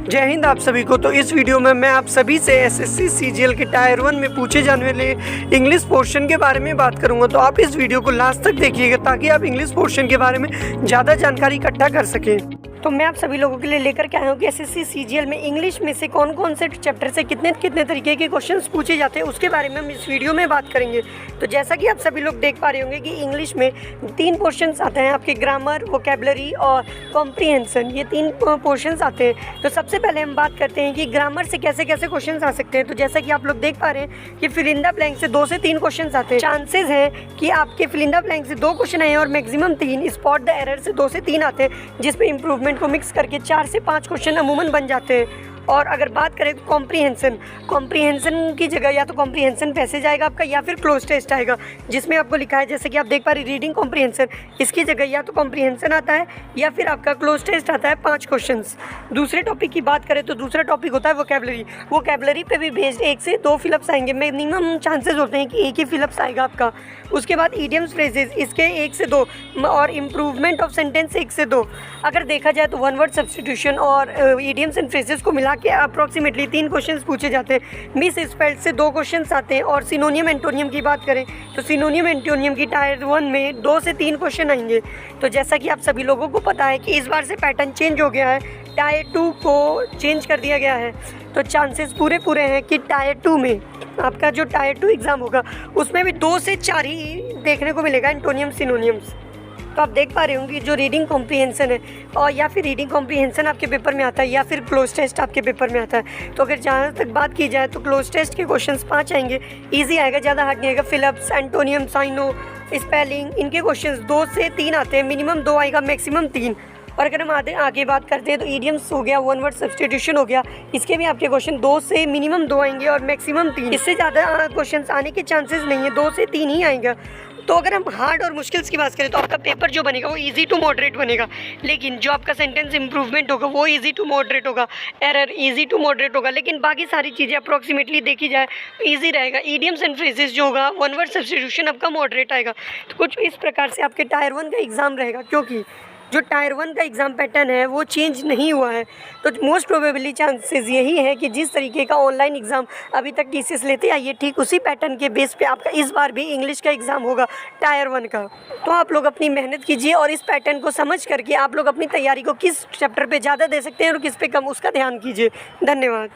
जय हिंद आप सभी को। तो इस वीडियो में मैं आप सभी से एसएससी सीजीएल के टायर 1 में पूछे जाने वाले इंग्लिश पोर्शन के बारे में बात करूंगा। तो आप इस वीडियो को लास्ट तक देखिएगा ताकि आप इंग्लिश पोर्शन के बारे में ज़्यादा जानकारी इकट्ठा कर सकें। तो मैं आप सभी लोगों के लिए लेकर के आया हूँ कि एसएससी सीजीएल में इंग्लिश में से कौन कौन से चैप्टर से कितने कितने तरीके के क्वेश्चंस पूछे जाते हैं उसके बारे में हम इस वीडियो में बात करेंगे। तो जैसा कि आप सभी लोग देख पा रहे होंगे कि इंग्लिश में 3 पोर्शंस आते हैं आपके, ग्रामर, वोकैबुलरी और कॉम्प्रीहेंशन। ये 3 पोर्शंस आते हैं। तो सबसे पहले हम बात करते हैं कि ग्रामर से कैसे कैसे क्वेश्चंस आ सकते हैं। तो जैसा कि आप लोग देख पा रहे हैं कि फिल इन द ब्लैंक से 2 से 3 क्वेश्चंस आते हैं। चांसेस हैं कि आपके फिल इन द ब्लैंक से 2 क्वेश्चन आए और मैक्सिमम 3। स्पॉट द एरर से 2 से 3 आते हैं जिसमें इंप्रूवमेंट को मिक्स करके 4 से 5 क्वेश्चन अमूमन बन जाते हैं। और अगर बात करें तो कॉम्प्रीहेंशन की जगह या तो कॉम्प्रीहेंशन पैसेज आएगा आपका या फिर क्लोज टेस्ट आएगा, जिसमें आपको लिखा है जैसे कि आप देख पा रहे रीडिंग कॉम्प्रीहेंशन, इसकी जगह या तो कॉम्प्रीहेंशन आता है या फिर आपका क्लोज टेस्ट आता है 5 क्वेश्चंस। दूसरे टॉपिक की बात करें तो दूसरा टॉपिक होता है वोकैबुलरी पे भी बेस्ड 1 से 2 फिलअप्स आएंगे। मिनिमम चांसेस होते हैं कि 1 ही फिलअप्स आएगा आपका। उसके बाद ईडियम्स फ्रेजेस, इसके 1 से 2 और इम्प्रूवमेंट ऑफ सेंटेंस 1 से 2। अगर देखा जाए तो 1 वर्ड सब्स्टिट्यूशन और ईडियम्स एंड फ्रेजेस को मिला के अप्रॉक्सीमेटली 3 क्वेश्चंस पूछे जाते हैं। मिस स्पेल्ड से 2 क्वेश्चंस आते हैं। और सिनोनियम एंटोनियम की बात करें तो सिनोनियम एंटोनियम की टायर 1 में 2 से 3 क्वेश्चन आएंगे। तो जैसा कि आप सभी लोगों को पता है कि इस बार से पैटर्न चेंज हो गया है, टायर 2 को चेंज कर दिया गया है। तो चांसेस पूरे हैं कि टायर 2 में आपका जो टायर 2 एग्ज़ाम होगा उसमें भी 2 से 4 ही देखने को मिलेगा एंटोनियम सिनोनियम्स। तो आप देख पा रहे होंगे जो रीडिंग कॉम्प्रीहेंशन है और या फिर रीडिंग कॉम्प्रीहेंशन आपके पेपर में आता है या फिर क्लोज टेस्ट आपके पेपर में आता है। तो अगर जहाँ तक बात की जाए तो क्लोज टेस्ट के क्वेश्चंस 5 आएंगे, इजी आएगा, ज़्यादा हार्ड नहीं आएगा। फिलअप्स, एंटोनियम, साइनो, स्पेलिंग, इनके क्वेश्चंस 2 से 3 आते हैं। मिनिमम 2 आएगा, मैक्सिमम 3। और अगर हम आगे बात करते हैं तो ईडियम्स हो गया, 1 वर्ड सब्स्टिट्यूशन हो गया, इसके भी आपके क्वेश्चन 2 से मिनिमम 2 आएंगे और मैक्सिमम 3। इससे ज़्यादा क्वेश्चंस आने के चांसेस नहीं है, 2 से 3 ही आएगा। तो अगर हम हार्ड और मुश्किल्स की बात करें तो आपका पेपर जो बनेगा वो इजी टू मॉडरेट बनेगा, लेकिन जो आपका सेंटेंस इंप्रूवमेंट होगा वो इजी टू मॉडरेट होगा, एरर इजी टू मॉडरेट होगा, लेकिन बाकी सारी चीज़ें अप्रॉक्सीमेटली देखी जाए तो ईजी रहेगा। ईडियम्स एंड फ्रेजेस जो होगा 1 वर्ड सब्स्टिट्यूशन आपका मॉडरेट आएगा। तो कुछ इस प्रकार से आपके टायर 1 का एग्ज़ाम रहेगा, क्योंकि जो टायर 1 का एग्ज़ाम पैटर्न है वो चेंज नहीं हुआ है। तो मोस्ट प्रोबेबली चांसेस यही है कि जिस तरीके का ऑनलाइन एग्ज़ाम अभी तक टीसीएस लेते आइए, ठीक उसी पैटर्न के बेस पे आपका इस बार भी इंग्लिश का एग्ज़ाम होगा टायर 1 का। तो आप लोग अपनी मेहनत कीजिए और इस पैटर्न को समझ करके आप लोग अपनी तैयारी को किस चैप्टर पे ज़्यादा दे सकते हैं और किस पे कम, उसका ध्यान कीजिए। धन्यवाद।